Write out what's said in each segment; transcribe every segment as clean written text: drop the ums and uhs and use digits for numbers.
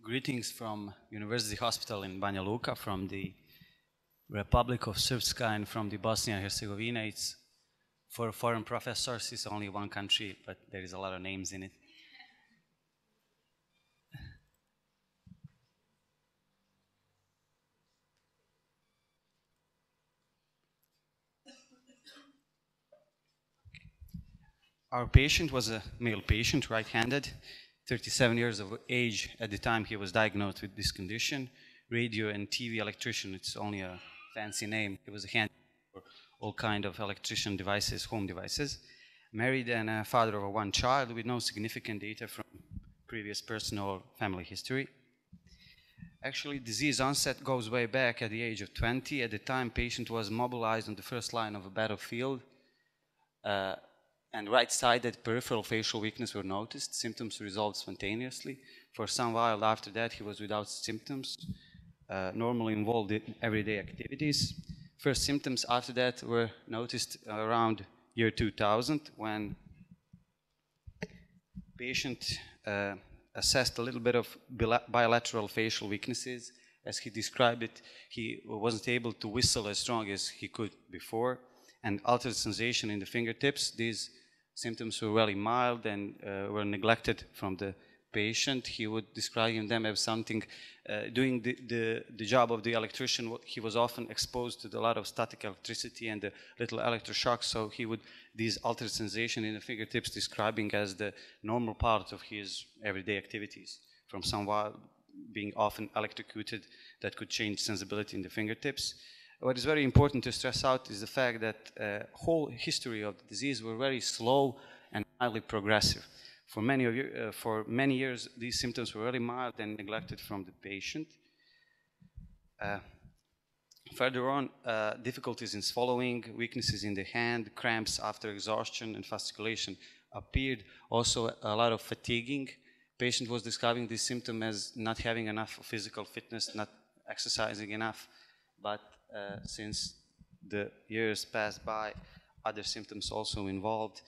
Greetings from University Hospital in Banja Luka, from the Republic of Srđan and from the Bosnia and Herzegovina. It's for foreign professors, it's only one country, but there is a lot of names in it. Our patient was a male patient, right-handed, 37 years of age at the time he was diagnosed with this condition. Radio and TV electrician, it's only a fancy name. He was a hand for all kind of electrician devices, home devices. Married and a father of one child with no significant data from previous personal or family history. Actually, disease onset goes way back at the age of 20. At the time, patient was mobilized on the first line of a battlefield. And right-sided peripheral facial weakness were noticed. Symptoms resolved spontaneously. For some while after that, he was without symptoms, normally involved in everyday activities. First symptoms after that were noticed around year 2000 when patient assessed a little bit of bilateral facial weaknesses. As he described it, he wasn't able to whistle as strong as he could before, and altered sensation in the fingertips. These symptoms were really mild and were neglected from the patient. He would describe them as something, doing the job of the electrician, he was often exposed to a lot of static electricity and the little electroshock, so he would, these altered sensation in the fingertips describing as the normal part of his everyday activities, from somewhat being often electrocuted that could change sensibility in the fingertips. What is very important to stress out is the fact that whole history of the disease were very slow and mildly progressive. For many years, these symptoms were really mild and neglected from the patient. Further on, difficulties in swallowing, weaknesses in the hand, cramps after exhaustion and fasciculation appeared. Also, a lot of fatiguing. Patient was describing this symptom as not having enough physical fitness, not exercising enough. But since the years passed by, other symptoms also involved.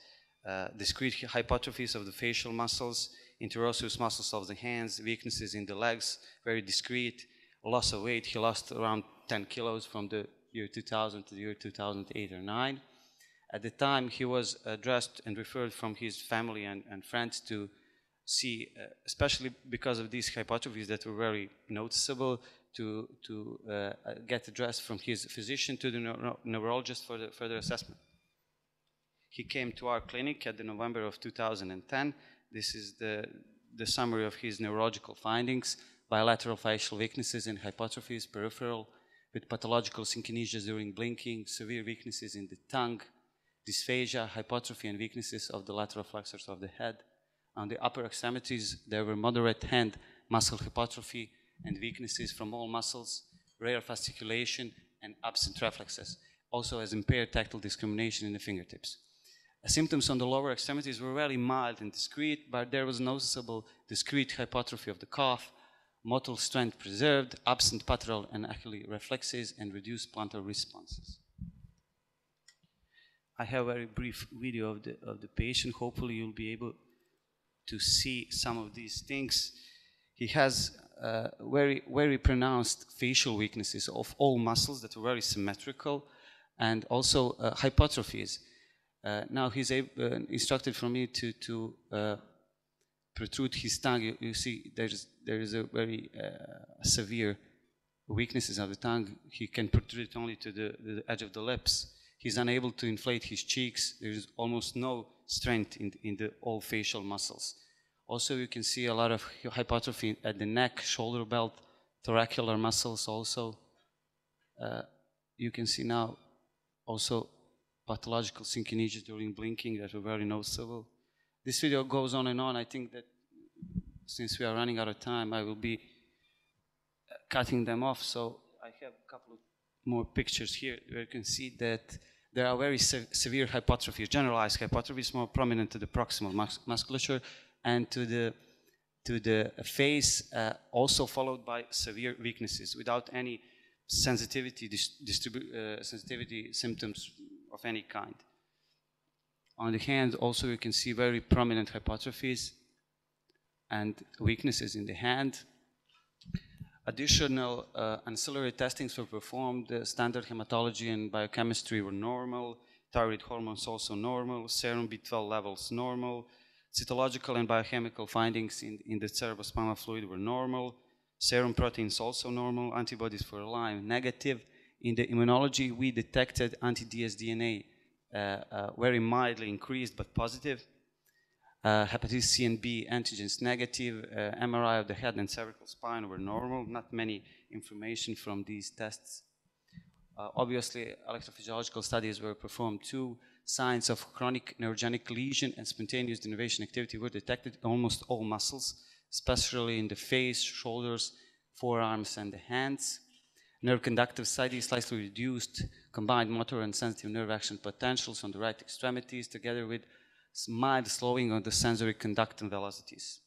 Discrete hypertrophies of the facial muscles, interosseous muscles of the hands, weaknesses in the legs, very discrete. Loss of weight, he lost around 10 kilos from the year 2000 to the year 2008 or 9. At the time, he was addressed and referred from his family and friends to see, especially because of these hypertrophies that were very noticeable, to get addressed from his physician to the neurologist for the further assessment. He came to our clinic at the November of 2010. This is the summary of his neurological findings: bilateral facial weaknesses and hypertrophies, peripheral, with pathological synkinesias during blinking, severe weaknesses in the tongue, dysphagia, hypertrophy and weaknesses of the lateral flexors of the head. On the upper extremities, there were moderate hand muscle hypertrophy and weaknesses from all muscles, rare fasciculation, and absent reflexes, also as impaired tactile discrimination in the fingertips. Symptoms on the lower extremities were very mild and discrete, but there was noticeable discrete hypertrophy of the cough, motor strength preserved, absent patellar and achilles reflexes, and reduced plantar responses. I have a very brief video of the patient. Hopefully you'll be able to see some of these things. He has very pronounced facial weaknesses of all muscles that are very symmetrical, and also hypertrophies. Now he's instructed for me to protrude his tongue. You see there is a very severe weaknesses of the tongue. He can protrude it only to the edge of the lips. He's unable to inflate his cheeks. There is almost no strength in the all facial muscles. Also, you can see a lot of hypertrophy at the neck, shoulder belt, thoracicular muscles also. You can see now also pathological synkinesias during blinking that were very noticeable. This video goes on and on. I think that since we are running out of time, I will be cutting them off. So I have a couple of more pictures here where you can see that there are very severe hypertrophies, generalized hypertrophies, more prominent to the proximal musculature and to the face, also followed by severe weaknesses without any sensitivity symptoms of any kind. On the hand, also you can see very prominent hypertrophies and weaknesses in the hand. Additional ancillary testings were performed. Standard hematology and biochemistry were normal. Thyroid hormones also normal. Serum B12 levels normal. Cytological and biochemical findings in the cerebrospinal fluid were normal. Serum proteins also normal. Antibodies for Lyme negative. In the immunology, we detected anti-dsDNA very mildly increased but positive. Hepatitis C and B antigens negative. MRI of the head and cervical spine were normal. Not many information from these tests. Obviously, electrophysiological studies were performed too. Signs of chronic neurogenic lesion and spontaneous denervation activity were detected in almost all muscles, especially in the face, shoulders, forearms, and the hands. Nerve conductive studies slightly reduced combined motor and sensitive nerve action potentials on the right extremities, together with mild slowing of the sensory conductance velocities.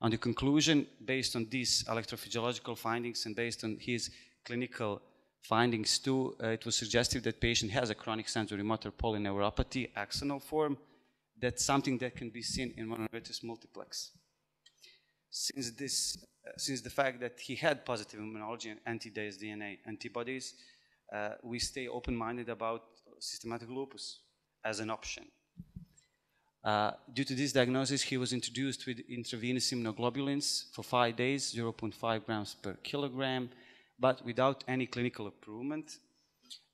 On the conclusion, based on these electrophysiological findings and based on his clinical findings too, it was suggested that patient has a chronic sensory motor polyneuropathy, axonal form. That's something that can be seen in Mononeuritis multiplex. Since the fact that he had positive immunology and anti-dsDNA antibodies, we stay open-minded about systematic lupus as an option. Due to this diagnosis, he was introduced with intravenous immunoglobulins for 5 days, 0.5 grams per kilogram, but without any clinical improvement.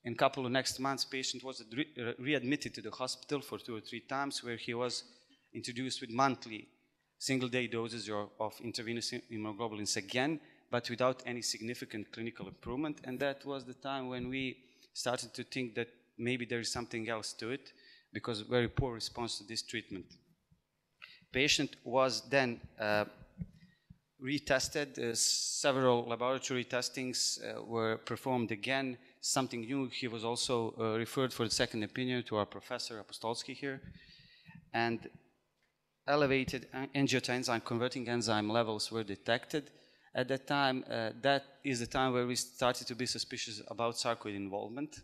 In a couple of next months, patient was readmitted to the hospital for 2 or 3 times, where he was introduced with monthly single-day doses of intravenous immunoglobulins again, but without any significant clinical improvement. And that was the time when we started to think that maybe there is something else to it, because very poor response to this treatment. Patient was then retested. Several laboratory testings were performed again. Something new, he was also referred for the second opinion to our professor Apostolsky here. And elevated angiotensin converting enzyme levels were detected. At that time, that is the time where we started to be suspicious about sarcoid involvement.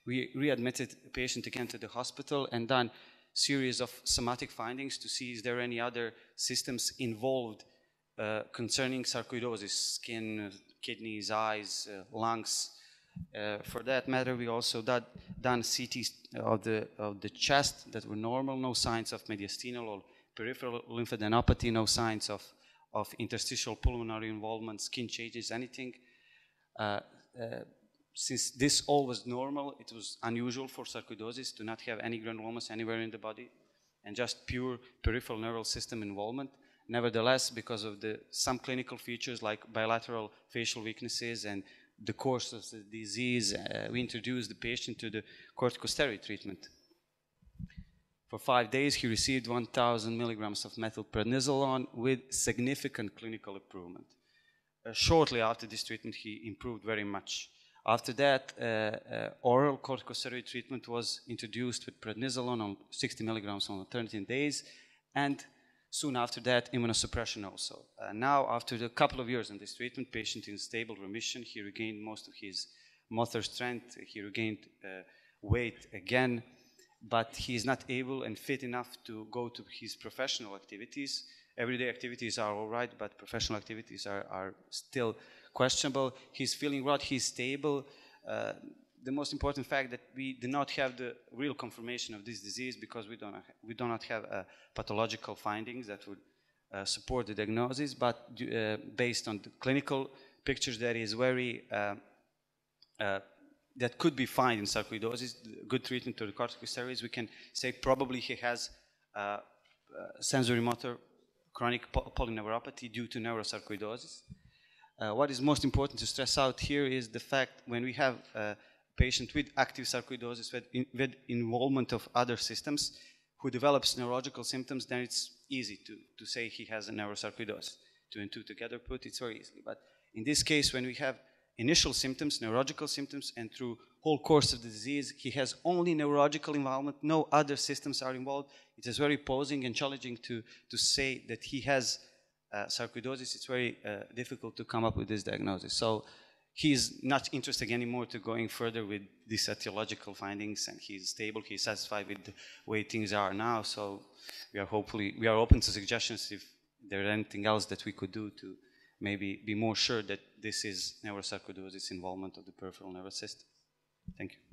We readmitted the patient again to the hospital and done series of somatic findings to see is there any other systems involved concerning sarcoidosis, skin, kidneys, eyes, lungs. For that matter, we also done CTs of the chest that were normal, no signs of mediastinal or peripheral lymphadenopathy, no signs of interstitial pulmonary involvement, skin changes, anything. Since this all was normal, it was unusual for sarcoidosis to not have any granulomas anywhere in the body and just pure peripheral nervous system involvement. Nevertheless, because of some clinical features like bilateral facial weaknesses and the course of the disease, we introduced the patient to the corticosteroid treatment. For 5 days, he received 1,000 milligrams of methylprednisolone with significant clinical improvement. Shortly after this treatment, he improved very much. After that, oral corticosteroid treatment was introduced with prednisolone on 60 milligrams on 13 days, and soon after that, immunosuppression also. Now, after a couple of years in this treatment, patient in stable remission, he regained most of his motor strength, he regained weight again, but he is not able and fit enough to go to his professional activities. Everyday activities are all right, but professional activities are still questionable. He's feeling right, he's stable. The most important fact that we do not have the real confirmation of this disease because we do not have pathological findings that would support the diagnosis, but based on the clinical pictures that is very that could be found in sarcoidosis, good treatment to the corticosteroids, we can say probably he has sensory motor chronic polyneuropathy due to neurosarcoidosis. What is most important to stress out here is the fact when we have a patient with active sarcoidosis with involvement of other systems who develops neurological symptoms, then it's easy to say he has a neurosarcoidosis. 2 and 2 together put, it's very easy. But in this case, when we have initial symptoms, neurological symptoms, and through whole course of the disease, he has only neurological involvement, no other systems are involved. It is very posing and challenging to say that he has sarcoidosis. It's very difficult to come up with this diagnosis. So he's not interested anymore to going further with these etiological findings, and he's stable, he's satisfied with the way things are now. So we are open to suggestions if there's anything else that we could do to maybe be more sure that this is neurosarcoidosis involvement of the peripheral nervous system. Thank you.